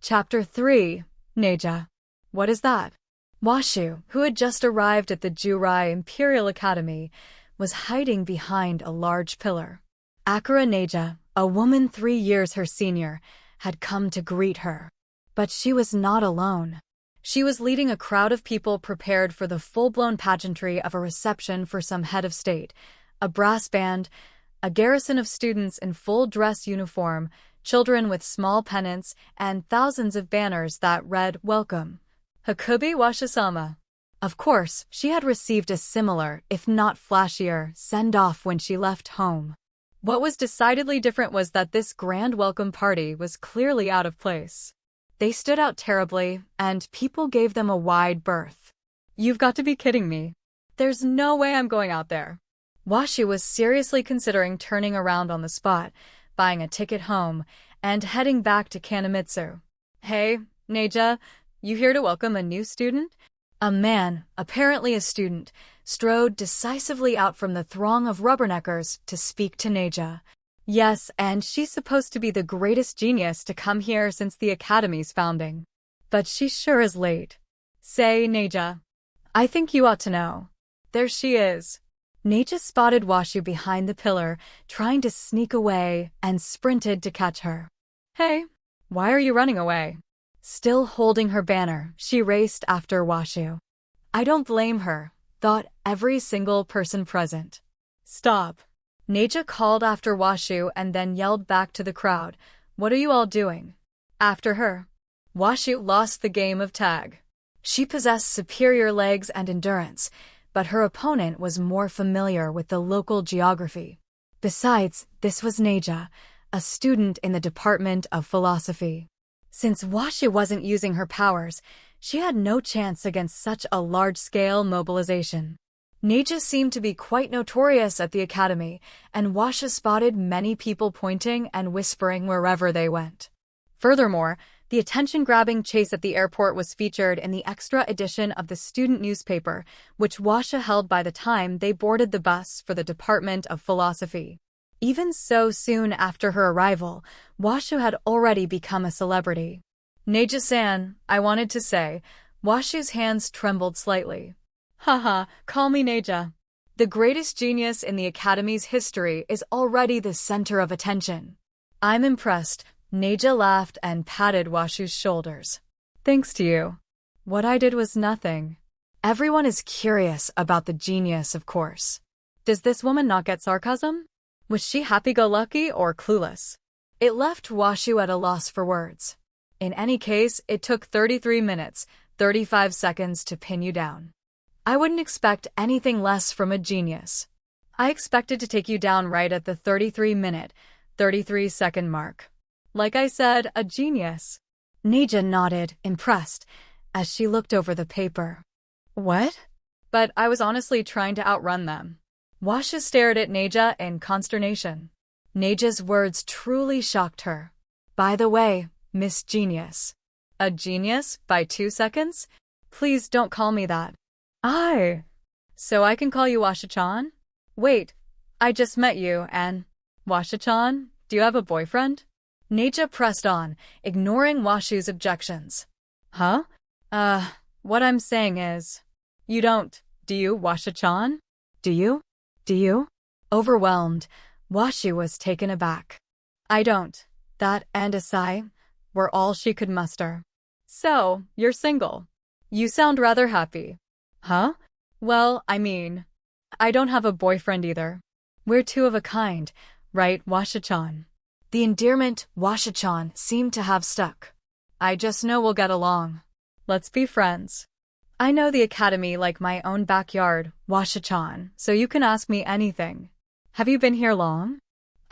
Chapter 3. Neja. What is that? Washu, who had just arrived at the Jurai Imperial Academy, was hiding behind a large pillar. Akira Neja, a woman 3 years her senior, had come to greet her. But she was not alone. She was leading a crowd of people prepared for the full-blown pageantry of a reception for some head of state, a brass band, a garrison of students in full dress uniform, children with small pennants, and thousands of banners that read, "Welcome, Hakubi Washisama." Of course, she had received a similar, if not flashier, send-off when she left home. What was decidedly different was that this grand welcome party was clearly out of place. They stood out terribly, and people gave them a wide berth. You've got to be kidding me. There's no way I'm going out there. Washu was seriously considering turning around on the spot, buying a ticket home, and heading back to Kanamitsu. Hey, Neja, you here to welcome a new student? A man, apparently a student, strode decisively out from the throng of rubberneckers to speak to Neja. Yes, and she's supposed to be the greatest genius to come here since the Academy's founding. But she sure is late. Say, Neja. I think you ought to know. There she is. Neja spotted Washu behind the pillar, trying to sneak away, and sprinted to catch her. Hey, why are you running away? Still holding her banner, she raced after Washu. I don't blame her, thought every single person present. Stop. Neja called after Washu and then yelled back to the crowd, "What are you all doing?" After her. Washu lost the game of tag. She possessed superior legs and endurance, but her opponent was more familiar with the local geography. Besides, this was Neja, a student in the Department of Philosophy. Since Washu wasn't using her powers, she had no chance against such a large-scale mobilization. Neja seemed to be quite notorious at the academy, and Washu spotted many people pointing and whispering wherever they went. Furthermore, the attention-grabbing chase at the airport was featured in the extra edition of the student newspaper, which Washu held by the time they boarded the bus for the Department of Philosophy. Even so soon after her arrival, Washu had already become a celebrity. Neja-san, I wanted to say. Washu's hands trembled slightly. Haha, call me Neja. The greatest genius in the Academy's history is already the center of attention. I'm impressed. Neja laughed and patted Washu's shoulders. Thanks to you. What I did was nothing. Everyone is curious about the genius, of course. Does this woman not get sarcasm? Was she happy-go-lucky or clueless? It left Washu at a loss for words. In any case, it took 33 minutes, 35 seconds to pin you down. I wouldn't expect anything less from a genius. I expected to take you down right at the 33-minute, 33-second mark. Like I said, a genius. Neja nodded, impressed, as she looked over the paper. What? But I was honestly trying to outrun them. Washu stared at Neja in consternation. Neja's words truly shocked her. By the way, Miss Genius. A genius by 2 seconds? Please don't call me that. So I can call you Washu-chan? Wait, I just met you and… Washu-chan, do you have a boyfriend? Neja pressed on, ignoring Washu's objections. Huh? What I'm saying is… You don't, do you, Washu-chan? Do you? Do you? Overwhelmed, Washu was taken aback. I don't. That and a sigh were all she could muster. So, you're single. You sound rather happy. Huh? Well, I mean, I don't have a boyfriend either. We're two of a kind, right, Washu-chan? The endearment Washu-chan seemed to have stuck. I just know we'll get along. Let's be friends. I know the academy like my own backyard, Washu-chan, so you can ask me anything. Have you been here long?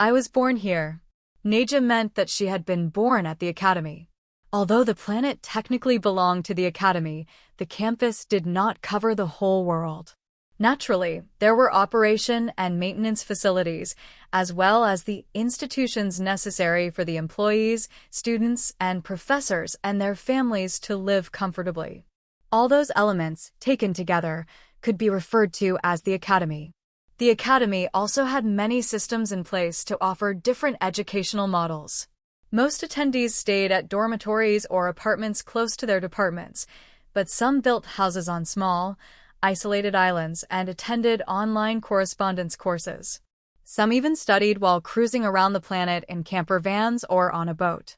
I was born here. Neja meant that she had been born at the academy. Although the planet technically belonged to the academy, the campus did not cover the whole world. Naturally, there were operation and maintenance facilities, as well as the institutions necessary for the employees, students, and professors and their families to live comfortably. All those elements, taken together, could be referred to as the academy. The academy also had many systems in place to offer different educational models. Most attendees stayed at dormitories or apartments close to their departments, but some built houses on small, isolated islands and attended online correspondence courses. Some even studied while cruising around the planet in camper vans or on a boat.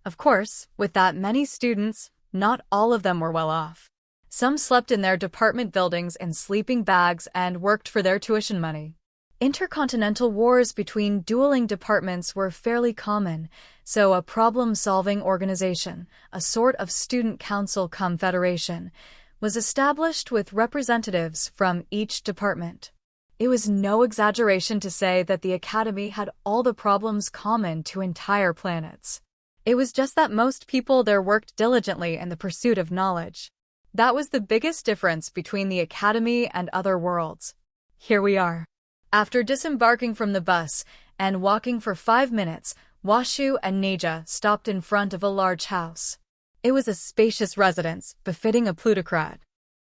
Of course, with that many students, not all of them were well off. Some slept in their department buildings in sleeping bags and worked for their tuition money. Intercontinental wars between dueling departments were fairly common, so a problem-solving organization, a sort of student council cum federation, was established with representatives from each department. It was no exaggeration to say that the academy had all the problems common to entire planets. It was just that most people there worked diligently in the pursuit of knowledge. That was the biggest difference between the academy and other worlds. Here we are. After disembarking from the bus and walking for 5 minutes, Washu and Neja stopped in front of a large house. It was a spacious residence, befitting a plutocrat.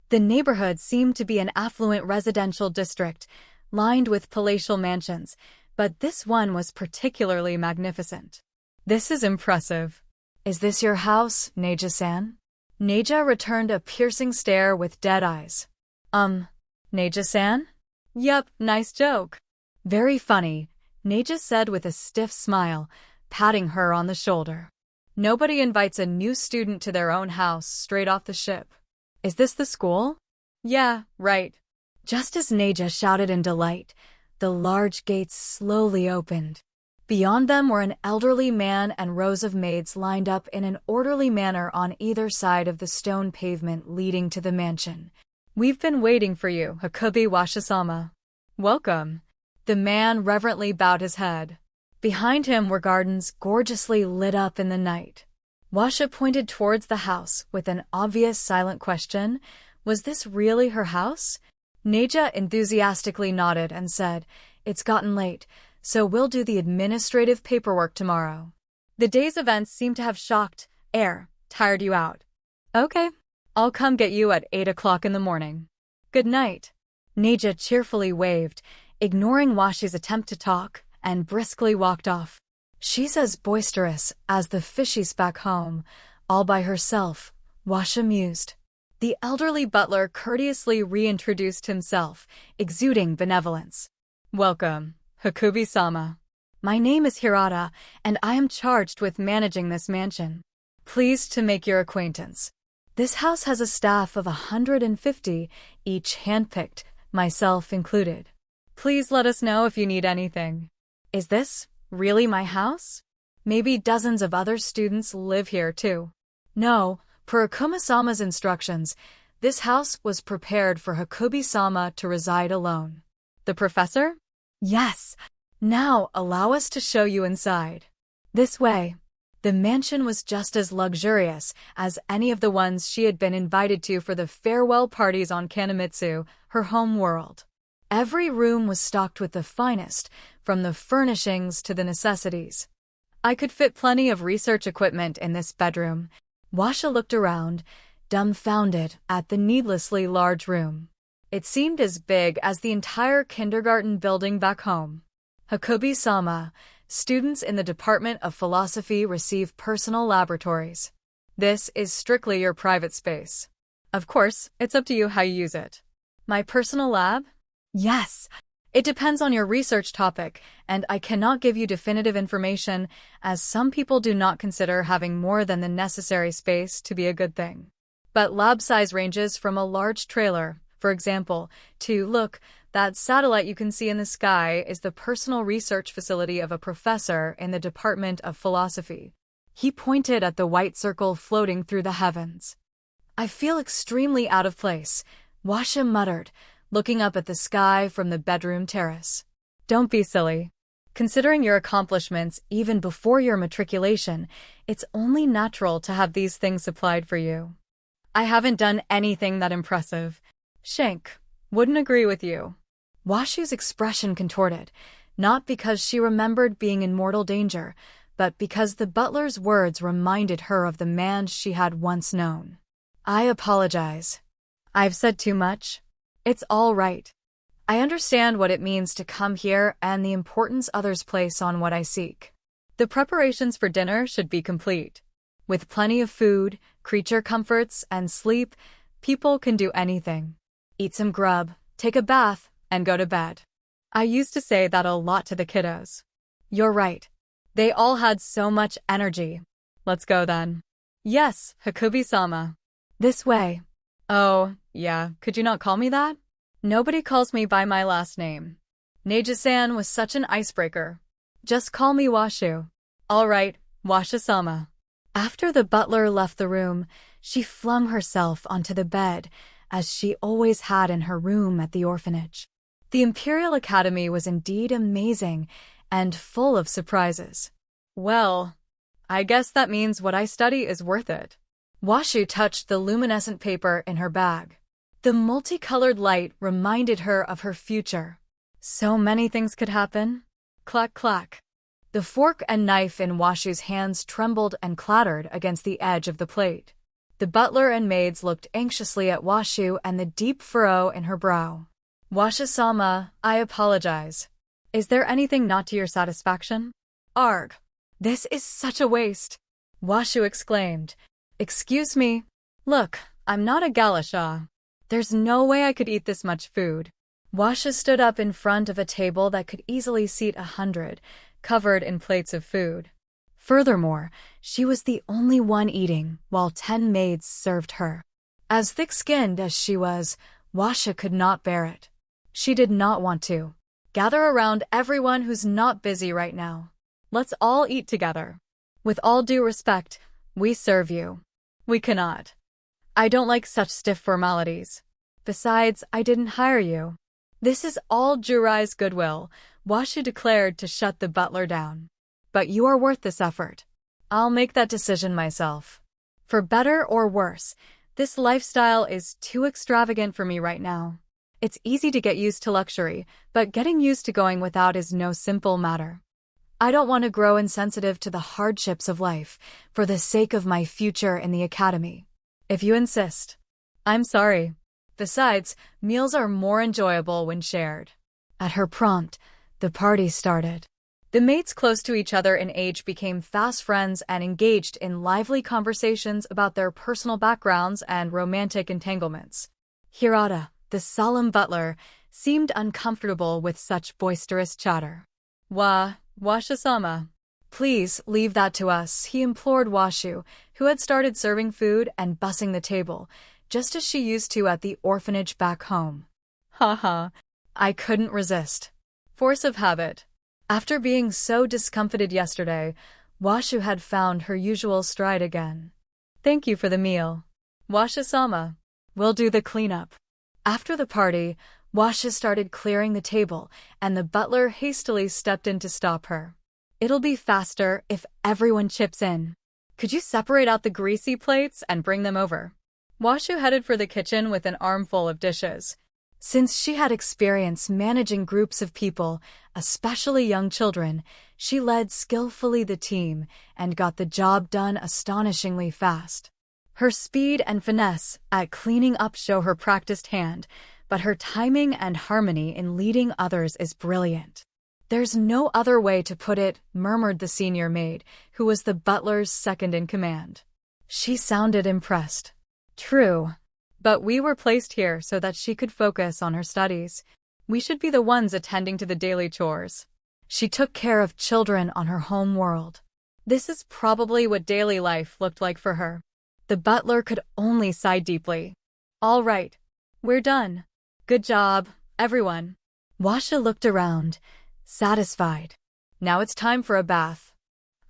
The neighborhood seemed to be an affluent residential district, lined with palatial mansions, but this one was particularly magnificent. This is impressive. Is this your house, Neja-san? Neja returned a piercing stare with dead eyes. Neja-san? Yup, nice joke. Very funny, Neja said with a stiff smile, patting her on the shoulder. Nobody invites a new student to their own house straight off the ship. Is this the school? Yeah, right. Just as Neja shouted in delight, the large gates slowly opened. Beyond them were an elderly man and rows of maids lined up in an orderly manner on either side of the stone pavement leading to the mansion. We've been waiting for you, Hakubi Washisama. Welcome. The man reverently bowed his head. Behind him were gardens gorgeously lit up in the night. Washa pointed towards the house with an obvious silent question. Was this really her house? Neja enthusiastically nodded and said, It's gotten late, so we'll do the administrative paperwork tomorrow. The day's events seem to have tired you out. Okay. I'll come get you at 8 o'clock in the morning. Good night. Neja cheerfully waved, ignoring Washi's attempt to talk, and briskly walked off. She's as boisterous as the fishies back home, all by herself, Washa mused. The elderly butler courteously reintroduced himself, exuding benevolence. Welcome, Hakubi-sama. My name is Hirata, and I am charged with managing this mansion. Pleased to make your acquaintance. This house has a staff of 150, each handpicked, myself included. Please let us know if you need anything. Is this really my house? Maybe dozens of other students live here too. No, per Akuma-sama's instructions, this house was prepared for Hakubi-sama to reside alone. The professor? Yes. Now allow us to show you inside. This way. The mansion was just as luxurious as any of the ones she had been invited to for the farewell parties on Kanamitsu, her home world. Every room was stocked with the finest, from the furnishings to the necessities. I could fit plenty of research equipment in this bedroom. Washa looked around, dumbfounded at the needlessly large room. It seemed as big as the entire kindergarten building back home. Hakubi-sama, students in the Department of Philosophy receive personal laboratories. This is strictly your private space. Of course, it's up to you how you use it. My personal lab? Yes. It depends on your research topic, and I cannot give you definitive information, as some people do not consider having more than the necessary space to be a good thing. But lab size ranges from a large trailer, for example, to, look, that satellite you can see in the sky is the personal research facility of a professor in the Department of Philosophy. He pointed at the white circle floating through the heavens. I feel extremely out of place, Washa muttered, looking up at the sky from the bedroom terrace. Don't be silly. Considering your accomplishments even before your matriculation, it's only natural to have these things supplied for you. I haven't done anything that impressive. Shank wouldn't agree with you. Washu's expression contorted, not because she remembered being in mortal danger, but because the butler's words reminded her of the man she had once known. I apologize. I've said too much. It's all right. I understand what it means to come here and the importance others place on what I seek. The preparations for dinner should be complete. With plenty of food, creature comforts, and sleep, people can do anything. Eat some grub, take a bath, and go to bed. I used to say that a lot to the kiddos. You're right. They all had so much energy. Let's go then. Yes, Hakubi-sama. This way. Oh, yeah, could you not call me that? Nobody calls me by my last name. Neji-san was such an icebreaker. Just call me Washu. All right, Washu-sama. After the butler left the room, she flung herself onto the bed, as she always had in her room at the orphanage. The Imperial Academy was indeed amazing and full of surprises. Well, I guess that means what I study is worth it. Washu touched the luminescent paper in her bag. The multicolored light reminded her of her future. So many things could happen. Clack, clack. The fork and knife in Washu's hands trembled and clattered against the edge of the plate. The butler and maids looked anxiously at Washu and the deep furrow in her brow. Washu-sama, I apologize. Is there anything not to your satisfaction? Arg. This is such a waste. Washu exclaimed. Excuse me. Look, I'm not a galasha. There's no way I could eat this much food. Washu stood up in front of a table that could easily seat 100, covered in plates of food. Furthermore, she was the only one eating, while 10 maids served her. As thick-skinned as she was, Washu could not bear it. She did not want to. Gather around everyone who's not busy right now. Let's all eat together. With all due respect, we serve you. We cannot. I don't like such stiff formalities. Besides, I didn't hire you. This is all Jurai's goodwill, Washu declared to shut the butler down. But you are worth this effort. I'll make that decision myself. For better or worse, this lifestyle is too extravagant for me right now. It's easy to get used to luxury, but getting used to going without is no simple matter. I don't want to grow insensitive to the hardships of life for the sake of my future in the academy. If you insist. I'm sorry. Besides, meals are more enjoyable when shared. At her prompt, the party started. The mates close to each other in age became fast friends and engaged in lively conversations about their personal backgrounds and romantic entanglements. Hirata, the solemn butler, seemed uncomfortable with such boisterous chatter. Washu-sama. Please leave that to us, he implored Washu, who had started serving food and bussing the table, just as she used to at the orphanage back home. Haha, I couldn't resist. Force of habit. After being so discomfited yesterday, Washu had found her usual stride again. Thank you for the meal. Washu-sama. We'll do the cleanup. After the party, Washu started clearing the table, and the butler hastily stepped in to stop her. It'll be faster if everyone chips in. Could you separate out the greasy plates and bring them over? Washu headed for the kitchen with an armful of dishes. Since she had experience managing groups of people, especially young children, she led skillfully the team and got the job done astonishingly fast. Her speed and finesse at cleaning up show her practiced hand, but her timing and harmony in leading others is brilliant. There's no other way to put it, murmured the senior maid, who was the butler's second in command. She sounded impressed. True. But we were placed here so that she could focus on her studies. We should be the ones attending to the daily chores. She took care of children on her home world. This is probably what daily life looked like for her. The butler could only sigh deeply. All right. We're done. Good job, everyone. Washu looked around, satisfied. Now it's time for a bath.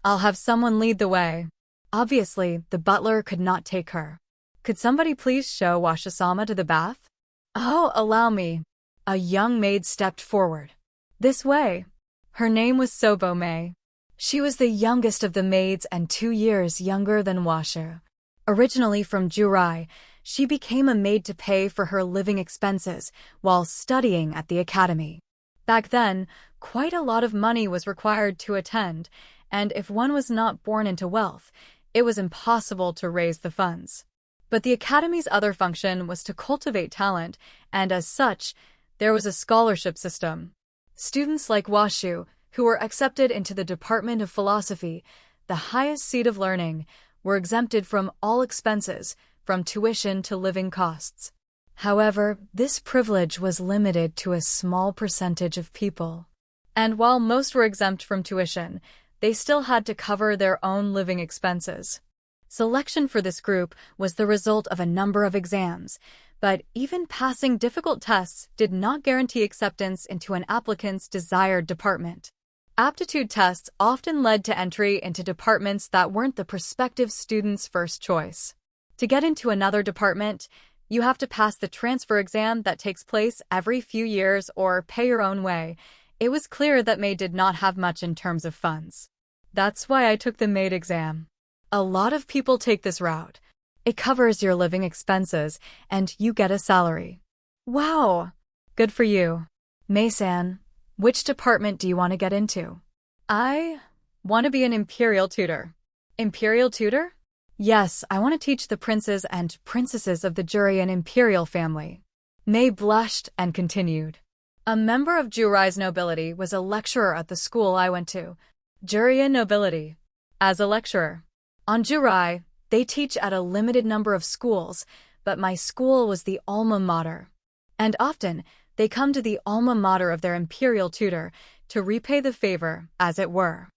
I'll have someone lead the way. Obviously, the butler could not take her. Could somebody please show Washu-sama to the bath? Oh, allow me. A young maid stepped forward. This way. Her name was Sobo-mei. She was the youngest of the maids and 2 years younger than Washu. Originally from Jurai, she became a maid to pay for her living expenses while studying at the academy. Back then, quite a lot of money was required to attend, and if one was not born into wealth, it was impossible to raise the funds. But the academy's other function was to cultivate talent, and as such, there was a scholarship system. Students like Washu, who were accepted into the Department of Philosophy, the highest seat of learning, were exempted from all expenses, from tuition to living costs. However, this privilege was limited to a small percentage of people. And while most were exempt from tuition, they still had to cover their own living expenses. Selection for this group was the result of a number of exams, but even passing difficult tests did not guarantee acceptance into an applicant's desired department. Aptitude tests often led to entry into departments that weren't the prospective student's first choice. To get into another department, you have to pass the transfer exam that takes place every few years or pay your own way. It was clear that May did not have much in terms of funds. That's why I took the MAID exam. A lot of people take this route. It covers your living expenses, and you get a salary. Wow! Good for you. May-san, which department do you want to get into? I want to be an imperial tutor. Imperial tutor? Yes, I want to teach the princes and princesses of the Jurian imperial family. May blushed and continued. A member of Jurai's nobility was a lecturer at the school I went to. Jurian nobility. As a lecturer. On Jurai, they teach at a limited number of schools, but my school was the alma mater. And often, they come to the alma mater of their imperial tutor to repay the favor, as it were.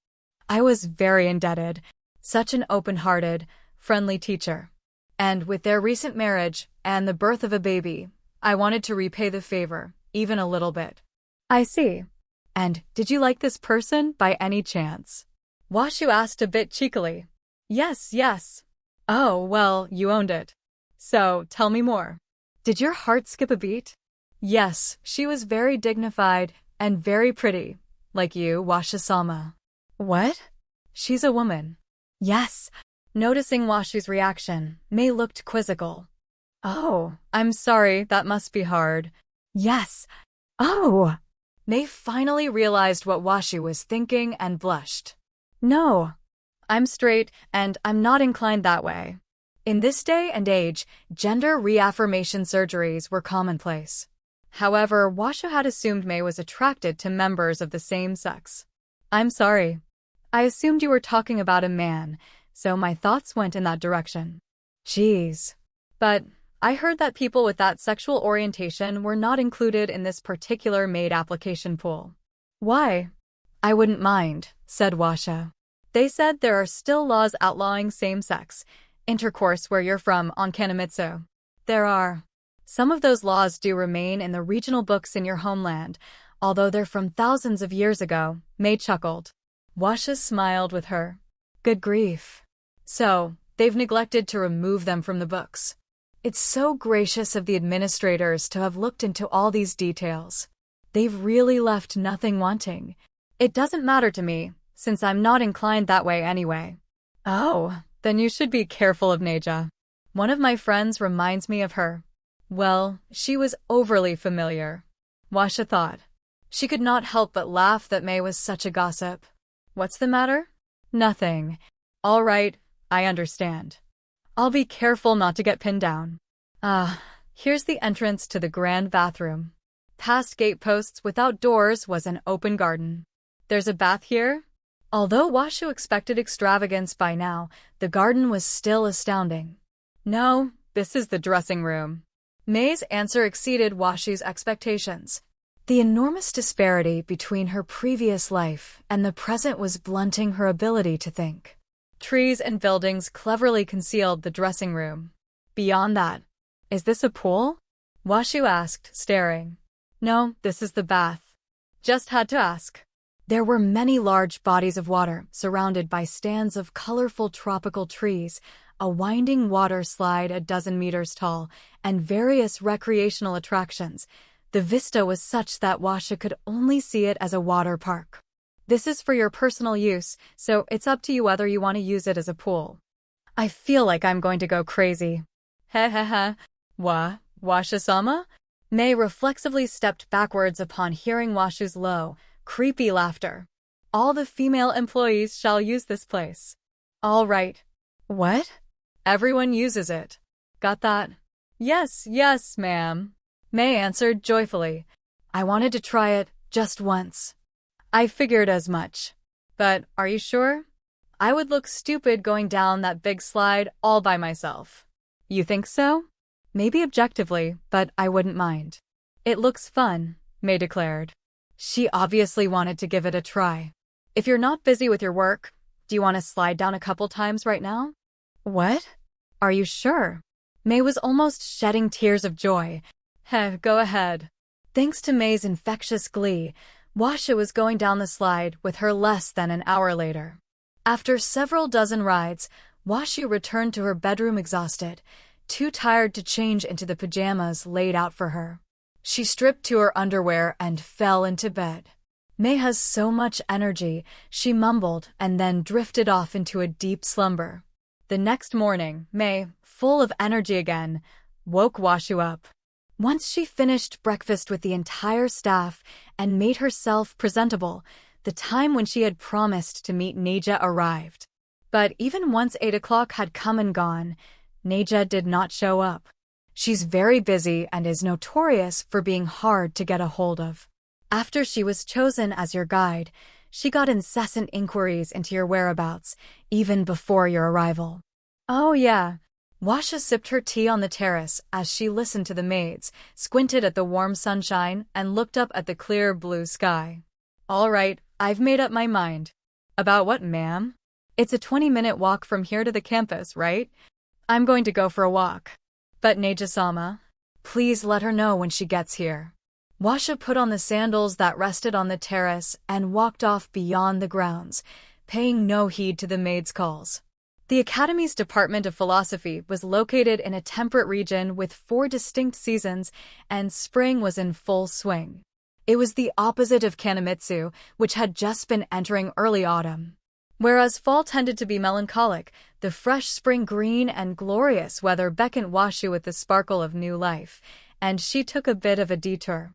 I was very indebted. Such an open-hearted, friendly teacher. And with their recent marriage and the birth of a baby, I wanted to repay the favor, even a little bit. I see. And did you like this person by any chance? Washu asked a bit cheekily. Yes. Oh, well, you owned it. So, tell me more. Did your heart skip a beat? Yes, she was very dignified and very pretty, like you, Washa-sama. What? She's a woman. Yes. Noticing Washu's reaction, May looked quizzical. Oh, I'm sorry, that must be hard. Yes. Oh! May finally realized what Washu was thinking and blushed. No. I'm straight, and I'm not inclined that way. In this day and age, gender reaffirmation surgeries were commonplace. However, Washu had assumed May was attracted to members of the same sex. I'm sorry. I assumed you were talking about a man, so my thoughts went in that direction. Jeez. But I heard that people with that sexual orientation were not included in this particular maid application pool. Why? I wouldn't mind, said Washa. They said there are still laws outlawing same-sex intercourse where you're from on Kanamitsu. There are. Some of those laws do remain in the regional books in your homeland, although they're from thousands of years ago, May chuckled. Washa smiled with her. Good grief. So, they've neglected to remove them from the books. It's so gracious of the administrators to have looked into all these details. They've really left nothing wanting. It doesn't matter to me, since I'm not inclined that way anyway. Oh, then you should be careful of Neja. One of my friends reminds me of her. Well, she was overly familiar. Washa thought. She could not help but laugh that May was such a gossip. What's the matter? Nothing. All right, I understand. I'll be careful not to get pinned down. Here's the entrance to the grand bathroom. Past gateposts without doors was an open garden. There's a bath here? Although Washu expected extravagance by now, the garden was still astounding. No, this is the dressing room. May's answer exceeded Washu's expectations. The enormous disparity between her previous life and the present was blunting her ability to think. Trees and buildings cleverly concealed the dressing room. Beyond that, is this a pool? Washu asked, staring. No, this is the bath. Just had to ask. There were many large bodies of water surrounded by stands of colorful tropical trees, a winding water slide a dozen meters tall, and various recreational attractions. The vista was such that Washa could only see it as a water park. This is for your personal use, so it's up to you whether you want to use it as a pool. I feel like I'm going to go crazy. Hehehe. Washa-sama? May reflexively stepped backwards upon hearing Washu's low, creepy laughter. All the female employees shall use this place. All right. What? Everyone uses it. Got that? Yes, ma'am. May answered joyfully. I wanted to try it just once. I figured as much. But are you sure? I would look stupid going down that big slide all by myself. You think so? Maybe objectively, but I wouldn't mind. It looks fun, May declared. She obviously wanted to give it a try. If you're not busy with your work, do you want to slide down a couple times right now? What? Are you sure? May was almost shedding tears of joy. Heh, go ahead. Thanks to May's infectious glee, Washa was going down the slide with her less than an hour later. After several dozen rides, Washu returned to her bedroom exhausted, too tired to change into the pajamas laid out for her. She stripped to her underwear and fell into bed. May has so much energy, she mumbled and then drifted off into a deep slumber. The next morning, May, full of energy again, woke Washu up. Once she finished breakfast with the entire staff and made herself presentable, the time when she had promised to meet Neja arrived. But even once 8 o'clock had come and gone, Neja did not show up. She's very busy and is notorious for being hard to get a hold of. After she was chosen as your guide, she got incessant inquiries into your whereabouts, even before your arrival. Oh yeah. Washa sipped her tea on the terrace as she listened to the maids, squinted at the warm sunshine, and looked up at the clear blue sky. All right, I've made up my mind. About what, ma'am? It's a 20-minute walk from here to the campus, right? I'm going to go for a walk. But Neja-sama, please let her know when she gets here. Washa put on the sandals that rested on the terrace and walked off beyond the grounds, paying no heed to the maid's calls. The Academy's Department of Philosophy was located in a temperate region with 4 distinct seasons, and spring was in full swing. It was the opposite of Kanamitsu, which had just been entering early autumn. Whereas fall tended to be melancholic, the fresh spring green and glorious weather beckoned Washu with the sparkle of new life, and she took a bit of a detour.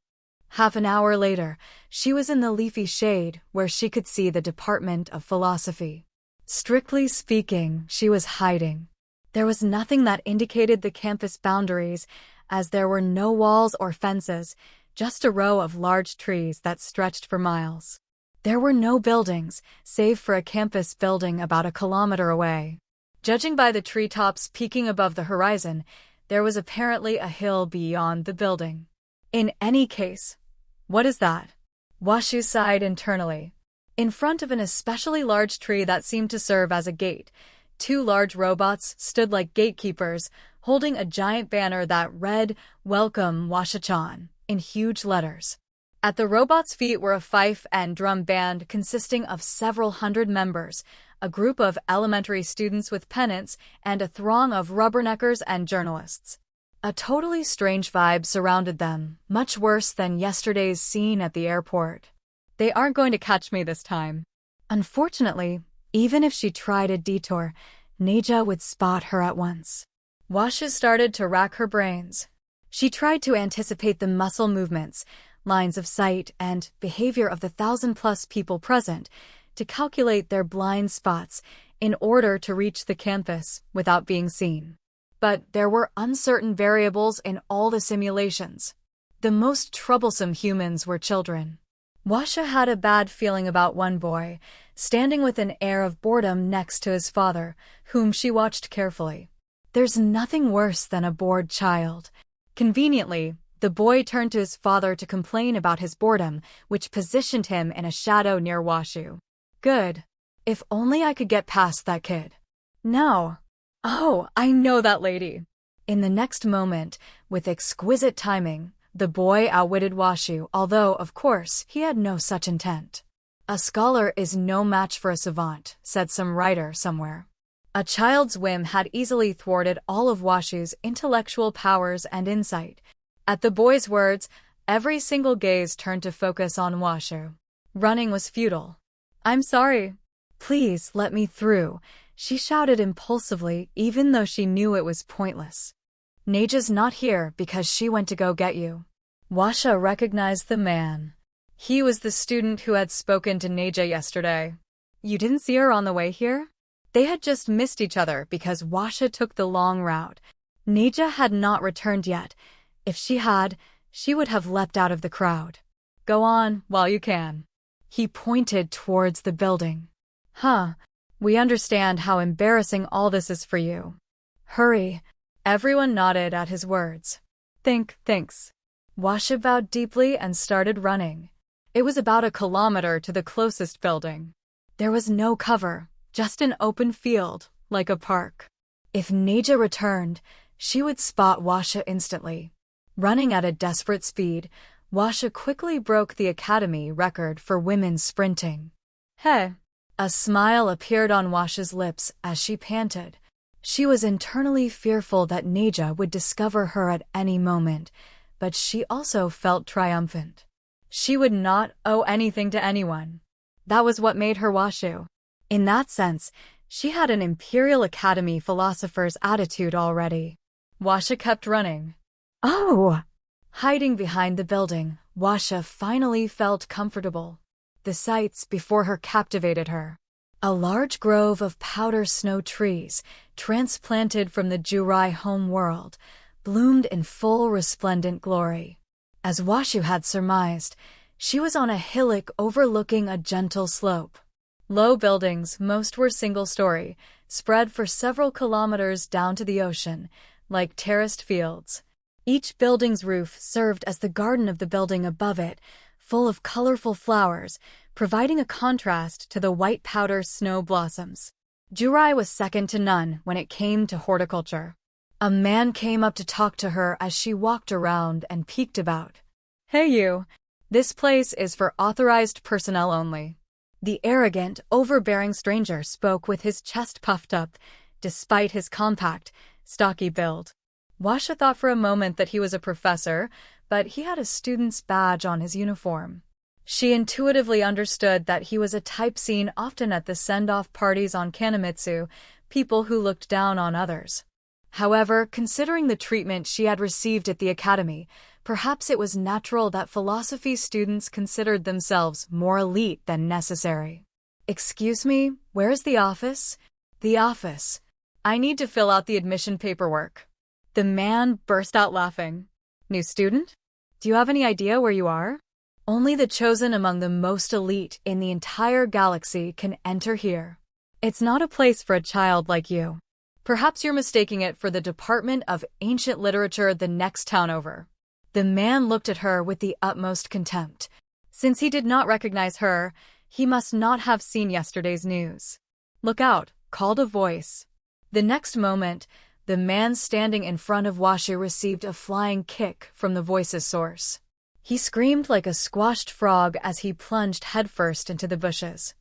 Half an hour later, she was in the leafy shade where she could see the Department of Philosophy. Strictly speaking, she was hiding. There was nothing that indicated the campus boundaries, as there were no walls or fences, just a row of large trees that stretched for miles. There were no buildings, save for a campus building about a kilometer away. Judging by the treetops peeking above the horizon, there was apparently a hill beyond the building. In any case, what is that? Washu sighed internally. In front of an especially large tree that seemed to serve as a gate, 2 large robots stood like gatekeepers, holding a giant banner that read, "Welcome, Washa-chan," in huge letters. At the robots' feet were a fife and drum band consisting of several hundred members, a group of elementary students with pennants, and a throng of rubberneckers and journalists. A totally strange vibe surrounded them, much worse than yesterday's scene at the airport. They aren't going to catch me this time. Unfortunately, even if she tried a detour, Neja would spot her at once. Washa started to rack her brains. She tried to anticipate the muscle movements, lines of sight, and behavior of the 1,000+ people present to calculate their blind spots in order to reach the campus without being seen. But there were uncertain variables in all the simulations. The most troublesome humans were children. Washa had a bad feeling about one boy, standing with an air of boredom next to his father, whom she watched carefully. There's nothing worse than a bored child. Conveniently, the boy turned to his father to complain about his boredom, which positioned him in a shadow near Washu. Good. If only I could get past that kid. No. Oh, I know that lady. In the next moment, with exquisite timing, the boy outwitted Washu, although, of course, he had no such intent. A scholar is no match for a savant, said some writer somewhere. A child's whim had easily thwarted all of Washu's intellectual powers and insight. At the boy's words, every single gaze turned to focus on Washu. Running was futile. I'm sorry. Please let me through, she shouted impulsively, even though she knew it was pointless. Neja's not here because she went to go get you. Washa recognized the man. He was the student who had spoken to Neja yesterday. You didn't see her on the way here? They had just missed each other because Washa took the long route. Neja had not returned yet. If she had, she would have leapt out of the crowd. Go on while you can. He pointed towards the building. Huh, we understand how embarrassing all this is for you. Hurry. Everyone nodded at his words. Thanks. Washa bowed deeply and started running. It was about 1 kilometer to the closest building. There was no cover, just an open field, like a park. If Neja returned, she would spot Washa instantly. Running at a desperate speed, Washa quickly broke the academy record for women sprinting. Hey! A smile appeared on Washa's lips as she panted. She was internally fearful that Neja would discover her at any moment, but she also felt triumphant. She would not owe anything to anyone. That was what made her Washu. In that sense, she had an Imperial Academy philosopher's attitude already. Washa kept running. Oh! Hiding behind the building, Washa finally felt comfortable. The sights before her captivated her. A large grove of powder snow trees, transplanted from the Jurai home world, bloomed in full resplendent glory. As Washu had surmised, she was on a hillock overlooking a gentle slope. Low buildings, most were single-story, spread for several kilometers down to the ocean, like terraced fields. Each building's roof served as the garden of the building above it, full of colorful flowers, providing a contrast to the white powder snow blossoms. Jurai was second to none when it came to horticulture. A man came up to talk to her as she walked around and peeked about. Hey you! This place is for authorized personnel only. The arrogant, overbearing stranger spoke with his chest puffed up, despite his compact, stocky build. Washa thought for a moment that he was a professor, but he had a student's badge on his uniform. She intuitively understood that he was a type seen often at the send-off parties on Kanamitsu, people who looked down on others. However, considering the treatment she had received at the academy, perhaps it was natural that philosophy students considered themselves more elite than necessary. Excuse me, where's the office? The office. I need to fill out the admission paperwork. The man burst out laughing. New student? Do you have any idea where you are? Only the chosen among the most elite in the entire galaxy can enter here. It's not a place for a child like you. Perhaps you're mistaking it for the Department of Ancient Literature the next town over. The man looked at her with the utmost contempt. Since he did not recognize her, he must not have seen yesterday's news. Look out, called a voice. The next moment, the man standing in front of Washu received a flying kick from the voice's source. He screamed like a squashed frog as he plunged headfirst into the bushes.